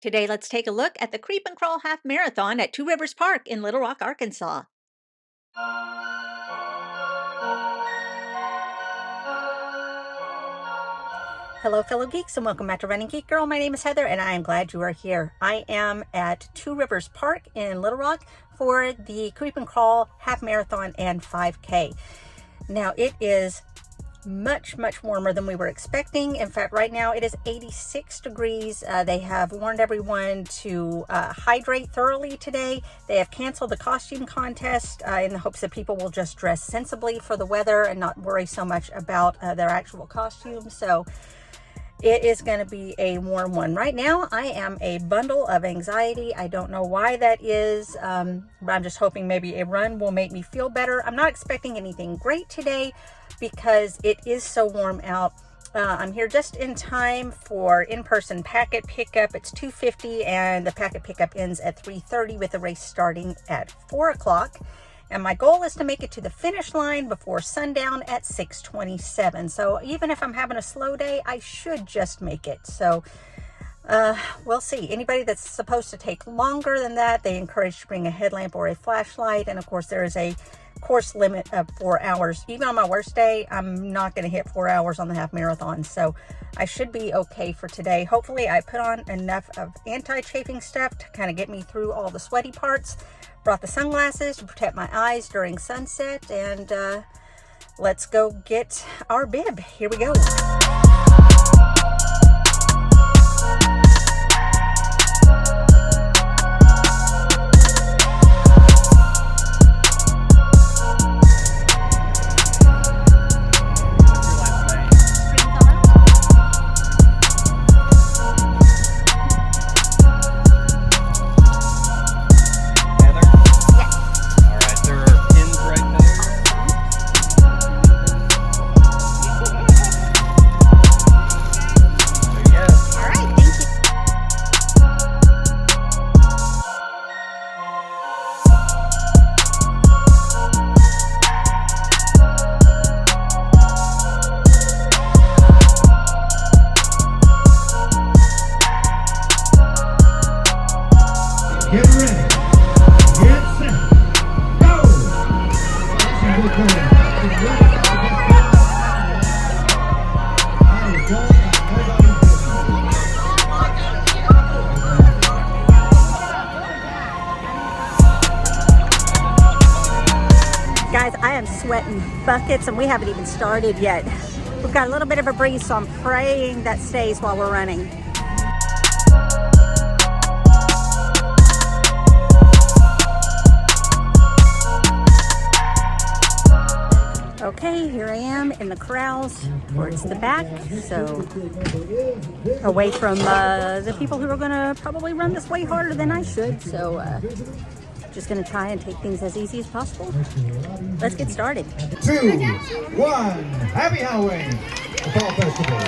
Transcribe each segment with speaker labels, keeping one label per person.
Speaker 1: Today, let's take a look at the Creep and Crawl Half Marathon at Two Rivers Park in Little Rock, Arkansas. Hello, fellow geeks, and welcome back to Running Geek Girl. My name is Heather, and I am glad you are here. I am at Two Rivers Park in Little Rock for the Creep and Crawl Half Marathon and 5K. Now, it is much warmer than we were expecting. In fact, right now it is 86 degrees. They have warned everyone to hydrate thoroughly today. They have canceled the costume contest in the hopes that people will just dress sensibly for the weather and not worry so much about their actual costumes. So it is going to be a warm one. Right now, I am a bundle of anxiety. I don't know why that is, but I'm just hoping maybe a run will make me feel better. I'm not expecting anything great today because it is so warm out. I'm here just in time for in-person packet pickup. It's 2:50 and the packet pickup ends at 3:30 with the race starting at 4 o'clock. And my goal is to make it to the finish line before sundown at 6:27. So even if I'm having a slow day, I should just make it. So we'll see. Anybody that's supposed to take longer than that, they encourage to bring a headlamp or a flashlight. And of course, there is a course limit of 4 hours. Even on my worst day, I'm not going to hit 4 hours on the half marathon. So I should be okay for today. Hopefully I put on enough of anti-chafing stuff to kind of get me through all the sweaty parts. Brought the sunglasses to protect my eyes during sunset, and let's go get our bib. Here we go.
Speaker 2: Get ready. Get set. Go!
Speaker 1: Guys, I am sweating buckets and we haven't even started yet. We've got a little bit of a breeze, so I'm praying that stays while we're running. Okay, here I am in the corrals towards the back, so away from the people who are going to probably run this way harder than I should. So just going to try and take things as easy as possible. Let's get started.
Speaker 2: 2, 1, happy Halloween! The Fall Festival.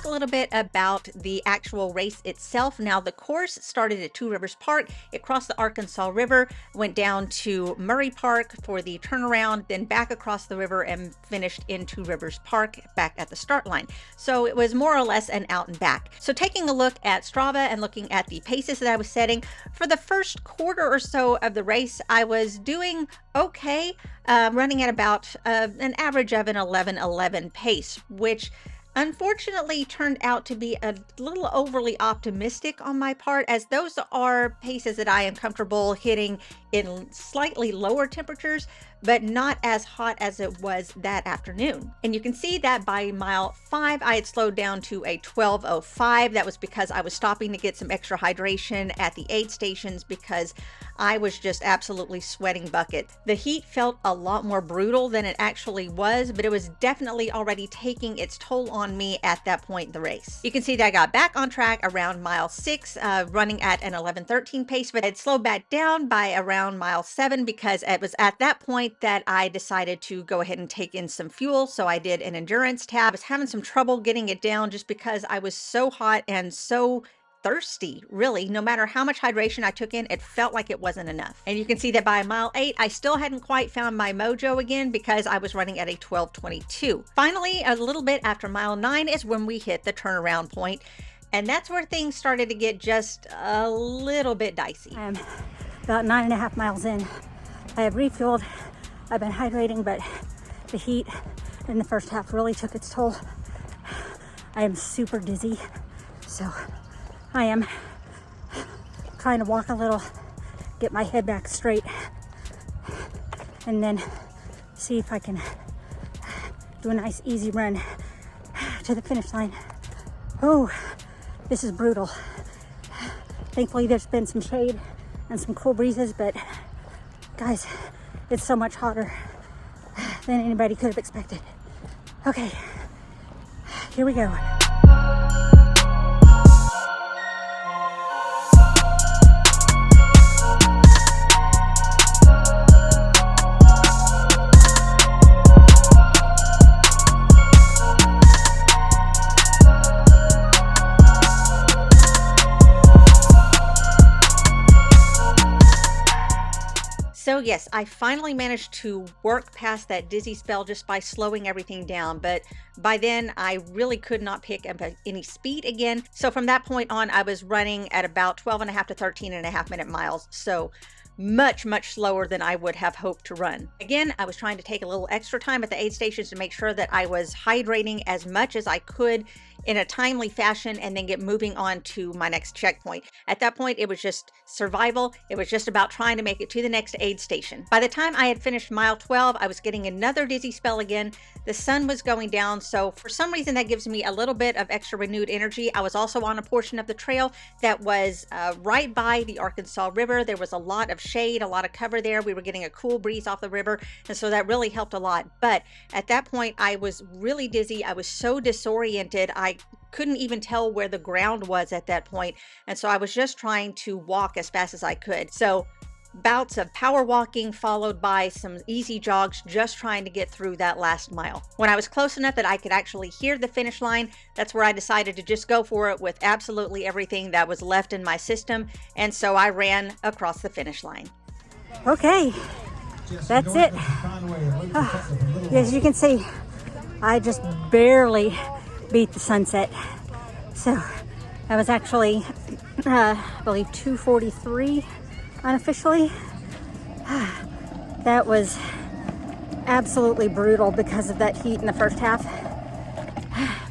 Speaker 1: A little bit about the actual race itself. Now, the course started at Two Rivers Park. It crossed the Arkansas River, went down to Murray Park for the turnaround, then back across the river and finished in Two Rivers Park back at the start line. So it was more or less an out and back. So taking a look at Strava and looking at the paces that I was setting for the first quarter or so of the race, I was doing okay, running at about an average of an 11:11 pace, which unfortunately turned out to be a little overly optimistic on my part, as those are paces that I am comfortable hitting in slightly lower temperatures, but not as hot as it was that afternoon. And you can see that by mile 5, I had slowed down to a 12:05. That was because I was stopping to get some extra hydration at the aid stations because I was just absolutely sweating buckets. The heat felt a lot more brutal than it actually was, but it was definitely already taking its toll on me at that point in the race. You can see that I got back on track around mile 6, running at an 11:13 pace, but it slowed back down by around mile 7 because it was at that point that I decided to go ahead and take in some fuel. So I did an endurance tab. I was having some trouble getting it down just because I was so hot and so thirsty, really. No matter how much hydration I took in, it felt like it wasn't enough. And you can see that by mile 8, I still hadn't quite found my mojo again because I was running at a 12:22. Finally, a little bit after mile 9 is when we hit the turnaround point, and that's where things started to get just a little bit dicey.
Speaker 3: I'm about 9.5 miles in. I have refueled. I've been hydrating, but the heat in the first half really took its toll. I am super dizzy, so I am trying to walk a little, get my head back straight, and then see if I can do a nice easy run to the finish line. Oh, this is brutal. Thankfully there's been some shade and some cool breezes, but guys, it's so much hotter than anybody could have expected. Okay, here we go.
Speaker 1: So yes, I finally managed to work past that dizzy spell just by slowing everything down, but by then I really could not pick up any speed again. So from that point on, I was running at about 12.5 to 13.5 minute miles. So much slower than I would have hoped to run. Again, I was trying to take a little extra time at the aid stations to make sure that I was hydrating as much as I could in a timely fashion and then get moving on to my next checkpoint. At that point, it was just survival. It was just about trying to make it to the next aid station. By the time I had finished mile 12, I was getting another dizzy spell again. The sun was going down, so for some reason that gives me a little bit of extra renewed energy. I was also on a portion of the trail that was right by the Arkansas River. There was a lot of shade, a lot of cover there. We were getting a cool breeze off the river, and so that really helped a lot. But at that point, I was really dizzy. I was so disoriented. I couldn't even tell where the ground was at that point, and so I was just trying to walk as fast as I could. So bouts of power walking followed by some easy jogs, just trying to get through that last mile. When I was close enough that I could actually hear the finish line, that's where I decided to just go for it with absolutely everything that was left in my system, and so I ran across the finish line.
Speaker 3: Okay, that's it. As you can see, I just barely beat the sunset. So that was actually, I believe, 2:43 unofficially. That was absolutely brutal because of that heat in the first half.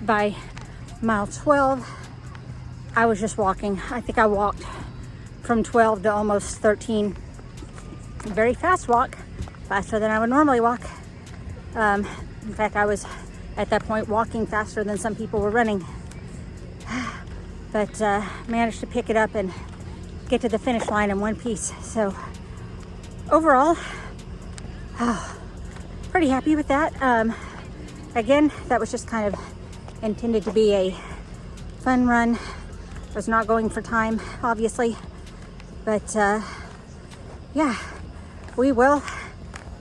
Speaker 3: By mile 12, I was just walking. I think I walked from 12 to almost 13. Very fast walk, faster than I would normally walk. In fact, I was at that point walking faster than some people were running, but managed to pick it up and get to the finish line in one piece. So overall, pretty happy with that. Again, that was just kind of intended to be a fun run. I was not going for time, obviously, but yeah, we will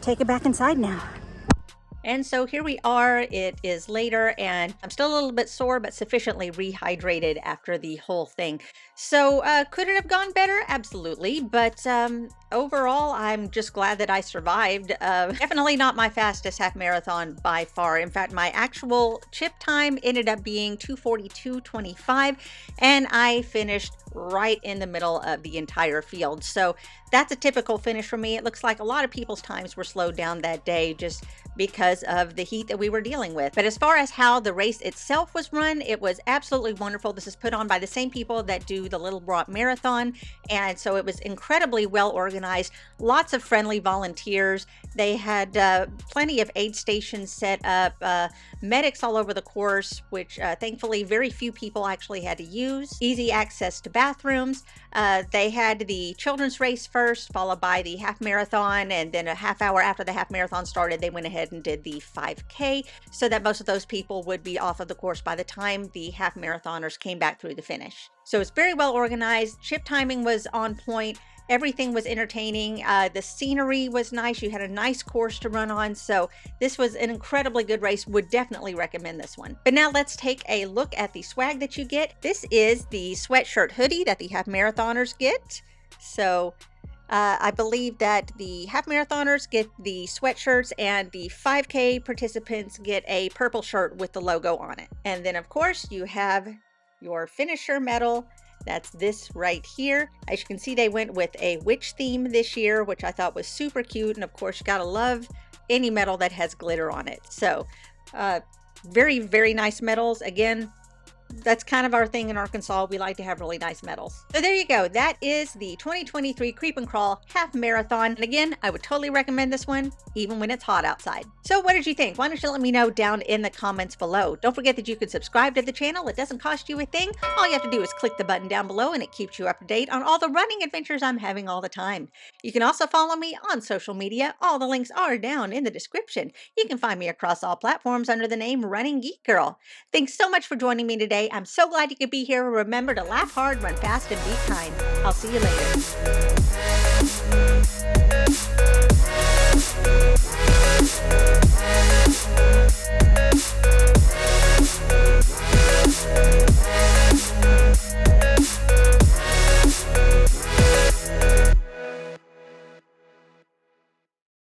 Speaker 3: take it back inside now.
Speaker 1: And so here we are. It is later and I'm still a little bit sore, but sufficiently rehydrated after the whole thing. So could it have gone better? Absolutely. But overall, I'm just glad that I survived. Definitely not my fastest half marathon by far. In fact, my actual chip time ended up being 2:42.25, and I finished right in the middle of the entire field. So that's a typical finish for me. It looks like a lot of people's times were slowed down that day just because of the heat that we were dealing with. But as far as how the race itself was run, it was absolutely wonderful. This is put on by the same people that do the Little Rock Marathon, and so it was incredibly well organized. Lots of friendly volunteers. They had plenty of aid stations set up, medics all over the course, which thankfully very few people actually had to use. Easy access to bathrooms. They had the children's race first, followed by the half marathon, and then a half hour after the half marathon started, they went ahead and did the 5K, so that most of those people would be off of the course by the time the half marathoners came back through the finish. So it's very well organized. Chip timing was on point. Everything was entertaining. The scenery was nice. You had a nice course to run on. So this was an incredibly good race. Would definitely recommend this one. But now let's take a look at the swag that you get. This is the sweatshirt hoodie that the half marathoners get. So I believe that the half marathoners get the sweatshirts and the 5K participants get a purple shirt with the logo on it. And then of course you have your finisher medal. That's this right here. As you can see, they went with a witch theme this year, which I thought was super cute. And of course, you gotta love any medal that has glitter on it. So very, very nice medals. Again, that's kind of our thing in Arkansas. We like to have really nice medals. So there you go. That is the 2023 Creep and Crawl Half Marathon. And again, I would totally recommend this one, even when it's hot outside. So what did you think? Why don't you let me know down in the comments below. Don't forget that you can subscribe to the channel. It doesn't cost you a thing. All you have to do is click the button down below and it keeps you up to date on all the running adventures I'm having all the time. You can also follow me on social media. All the links are down in the description. You can find me across all platforms under the name Running Geek Girl. Thanks so much for joining me today. I'm so glad you could be here. Remember to laugh hard, run fast, and be kind. I'll see you later.